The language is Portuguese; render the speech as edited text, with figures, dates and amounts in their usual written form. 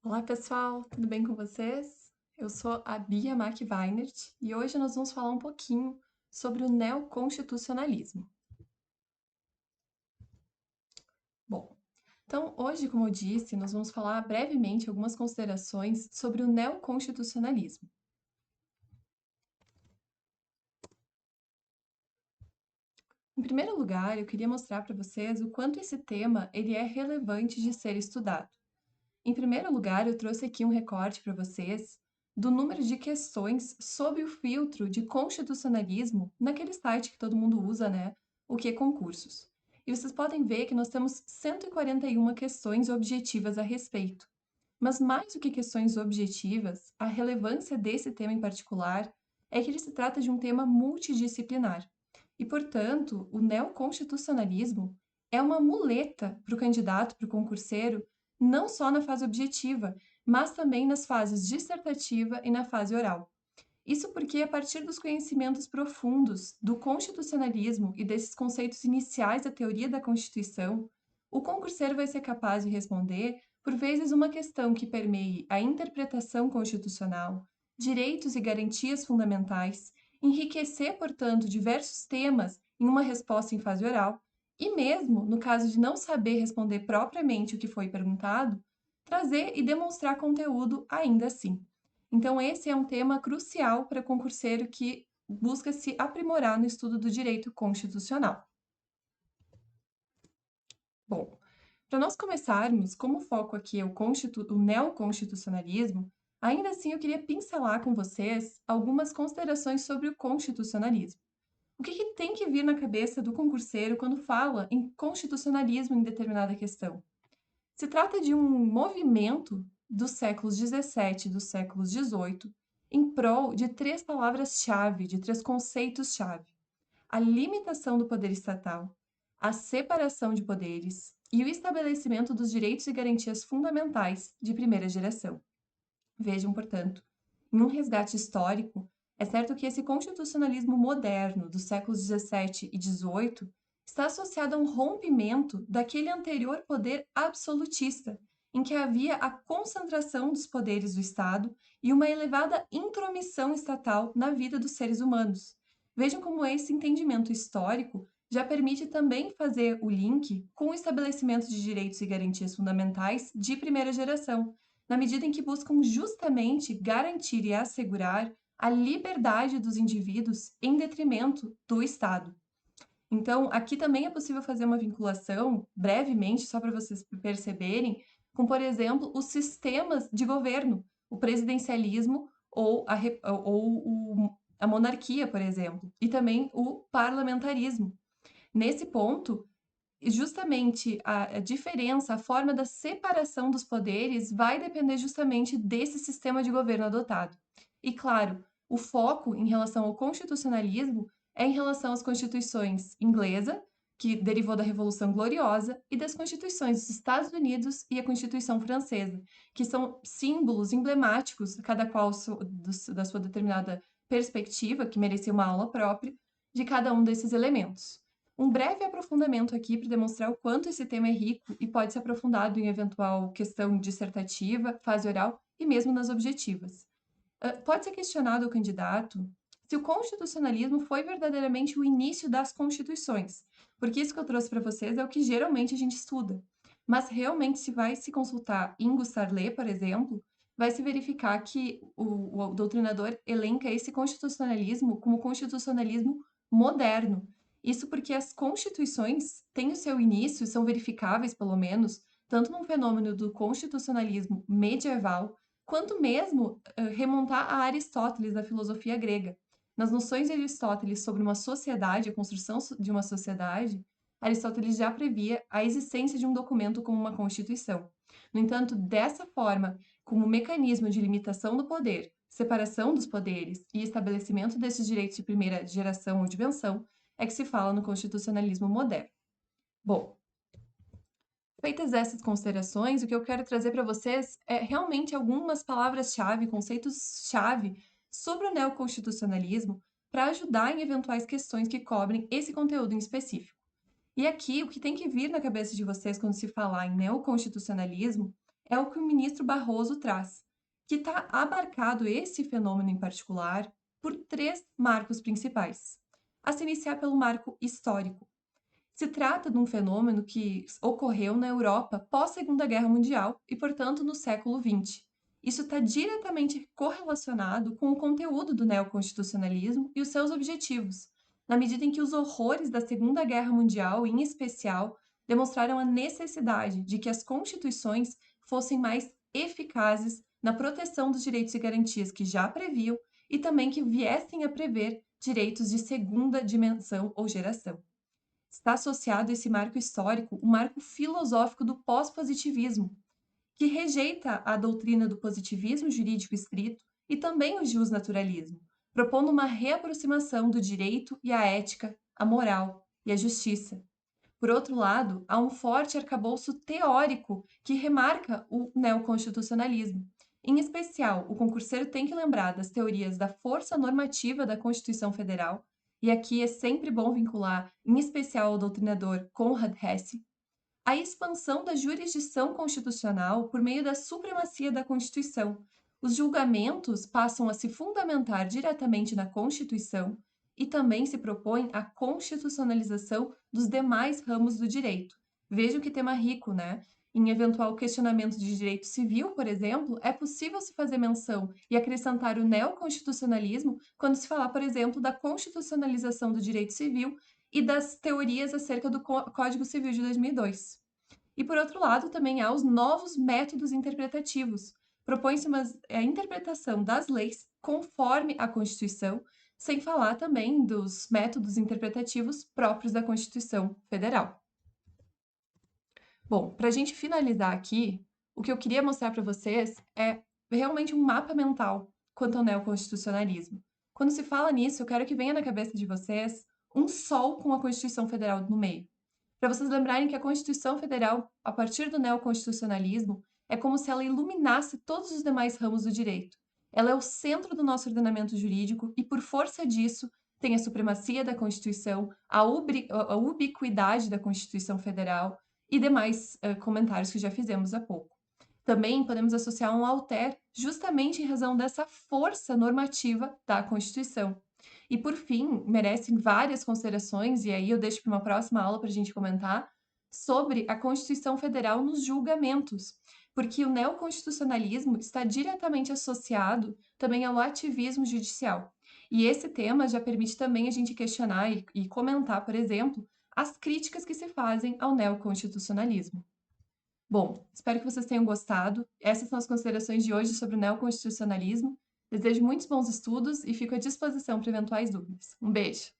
Olá, pessoal, tudo bem com vocês? Eu sou a Bia Mack Weinert e hoje nós vamos falar um pouquinho sobre o neoconstitucionalismo. Bom, então hoje, como eu disse, nós vamos falar brevemente algumas considerações sobre o neoconstitucionalismo. Em primeiro lugar, eu queria mostrar para vocês o quanto esse tema ele é relevante de ser estudado. Em primeiro lugar, eu trouxe aqui um recorte para vocês do número de questões sob o filtro de constitucionalismo naquele site que todo mundo usa, né? O que concursos. E vocês podem ver que nós temos 141 questões objetivas a respeito. Mas mais do que questões objetivas, a relevância desse tema em particular é que ele se trata de um tema multidisciplinar. E, portanto, o neoconstitucionalismo é uma muleta para o candidato, para o concurseiro, não só na fase objetiva, mas também nas fases dissertativa e na fase oral. Isso porque, a partir dos conhecimentos profundos do constitucionalismo e desses conceitos iniciais da teoria da Constituição, o concurseiro vai ser capaz de responder, por vezes, uma questão que permeie a interpretação constitucional, direitos e garantias fundamentais, enriquecer, portanto, diversos temas em uma resposta em fase oral, e mesmo, no caso de não saber responder propriamente o que foi perguntado, trazer e demonstrar conteúdo ainda assim. Então, esse é um tema crucial para concurseiro que busca se aprimorar no estudo do direito constitucional. Bom, para nós começarmos, como o foco aqui é o neoconstitucionalismo, ainda assim eu queria pincelar com vocês algumas considerações sobre o constitucionalismo. O que tem que vir na cabeça do concurseiro quando fala em constitucionalismo em determinada questão? Se trata de um movimento dos séculos XVII e dos séculos XVIII em prol de três palavras-chave, de três conceitos-chave: a limitação do poder estatal, a separação de poderes e o estabelecimento dos direitos e garantias fundamentais de primeira geração. Vejam, portanto, em um resgate histórico, é certo que esse constitucionalismo moderno dos séculos XVII e XVIII está associado a um rompimento daquele anterior poder absolutista, em que havia a concentração dos poderes do Estado e uma elevada intromissão estatal na vida dos seres humanos. Vejam como esse entendimento histórico já permite também fazer o link com o estabelecimento de direitos e garantias fundamentais de primeira geração, na medida em que buscam justamente garantir e assegurar a liberdade dos indivíduos em detrimento do Estado. Então, aqui também é possível fazer uma vinculação, brevemente, só para vocês perceberem, com, por exemplo, os sistemas de governo, o presidencialismo ou a monarquia, por exemplo, e também o parlamentarismo. Nesse ponto, justamente a diferença, a forma da separação dos poderes vai depender justamente desse sistema de governo adotado. E, claro, o foco em relação ao constitucionalismo é em relação às constituições inglesa, que derivou da Revolução Gloriosa, e das constituições dos Estados Unidos e a Constituição Francesa, que são símbolos emblemáticos, cada qual da sua determinada perspectiva, que merecia uma aula própria, de cada um desses elementos. Um breve aprofundamento aqui para demonstrar o quanto esse tema é rico e pode ser aprofundado em eventual questão dissertativa, fase oral e mesmo nas objetivas. Pode ser questionado ao candidato se o constitucionalismo foi verdadeiramente o início das constituições, porque isso que eu trouxe para vocês é o que geralmente a gente estuda. Mas realmente, se vai se consultar Ingo Sarlet, por exemplo, vai se verificar que o doutrinador elenca esse constitucionalismo como constitucionalismo moderno. Isso porque as constituições têm o seu início, são verificáveis, pelo menos, tanto num fenômeno do constitucionalismo medieval, quanto mesmo remontar a Aristóteles, da filosofia grega. Nas noções de Aristóteles sobre uma sociedade, a construção de uma sociedade, Aristóteles já previa a existência de um documento como uma constituição. No entanto, dessa forma, como mecanismo de limitação do poder, separação dos poderes e estabelecimento desses direitos de primeira geração ou dimensão, é que se fala no constitucionalismo moderno. Bom, feitas essas considerações, o que eu quero trazer para vocês é realmente algumas palavras-chave, conceitos-chave sobre o neoconstitucionalismo para ajudar em eventuais questões que cobrem esse conteúdo em específico. E aqui, o que tem que vir na cabeça de vocês quando se falar em neoconstitucionalismo é o que o ministro Barroso traz, que está abarcado esse fenômeno em particular por três marcos principais. A se iniciar pelo marco histórico. Se trata de um fenômeno que ocorreu na Europa pós-Segunda Guerra Mundial e, portanto, no século XX. Isso está diretamente correlacionado com o conteúdo do neoconstitucionalismo e os seus objetivos, na medida em que os horrores da Segunda Guerra Mundial, em especial, demonstraram a necessidade de que as constituições fossem mais eficazes na proteção dos direitos e garantias que já previam e também que viessem a prever direitos de segunda dimensão ou geração. Está associado a esse marco histórico o marco filosófico do pós-positivismo, que rejeita a doutrina do positivismo jurídico estrito e também o justnaturalismo, propondo uma reaproximação do direito e a ética, a moral e a justiça. Por outro lado, há um forte arcabouço teórico que remarca o neoconstitucionalismo. Em especial, o concurseiro tem que lembrar das teorias da força normativa da Constituição Federal, e aqui é sempre bom vincular, em especial, ao doutrinador Conrad Hesse, a expansão da jurisdição constitucional por meio da supremacia da Constituição. Os julgamentos passam a se fundamentar diretamente na Constituição e também se propõe a constitucionalização dos demais ramos do direito. Vejam que tema rico, né? Em eventual questionamento de direito civil, por exemplo, é possível se fazer menção e acrescentar o neoconstitucionalismo quando se falar, por exemplo, da constitucionalização do direito civil e das teorias acerca do Código Civil de 2002. E, por outro lado, também há os novos métodos interpretativos. Propõe-se a interpretação das leis conforme a Constituição, sem falar também dos métodos interpretativos próprios da Constituição Federal. Bom, para a gente finalizar aqui, o que eu queria mostrar para vocês é realmente um mapa mental quanto ao neoconstitucionalismo. Quando se fala nisso, eu quero que venha na cabeça de vocês um sol com a Constituição Federal no meio. Para vocês lembrarem que a Constituição Federal, a partir do neoconstitucionalismo, é como se ela iluminasse todos os demais ramos do direito. Ela é o centro do nosso ordenamento jurídico e, por força disso, tem a supremacia da Constituição, a ubiquidade da Constituição Federal e demais comentários que já fizemos há pouco. Também podemos associar um alter justamente em razão dessa força normativa da Constituição. E, por fim, merecem várias considerações, e aí eu deixo para uma próxima aula para a gente comentar, sobre a Constituição Federal nos julgamentos, porque o neoconstitucionalismo está diretamente associado também ao ativismo judicial. E esse tema já permite também a gente questionar e comentar, por exemplo, as críticas que se fazem ao neoconstitucionalismo. Bom, espero que vocês tenham gostado. Essas são as considerações de hoje sobre o neoconstitucionalismo. Desejo muitos bons estudos e fico à disposição para eventuais dúvidas. Um beijo!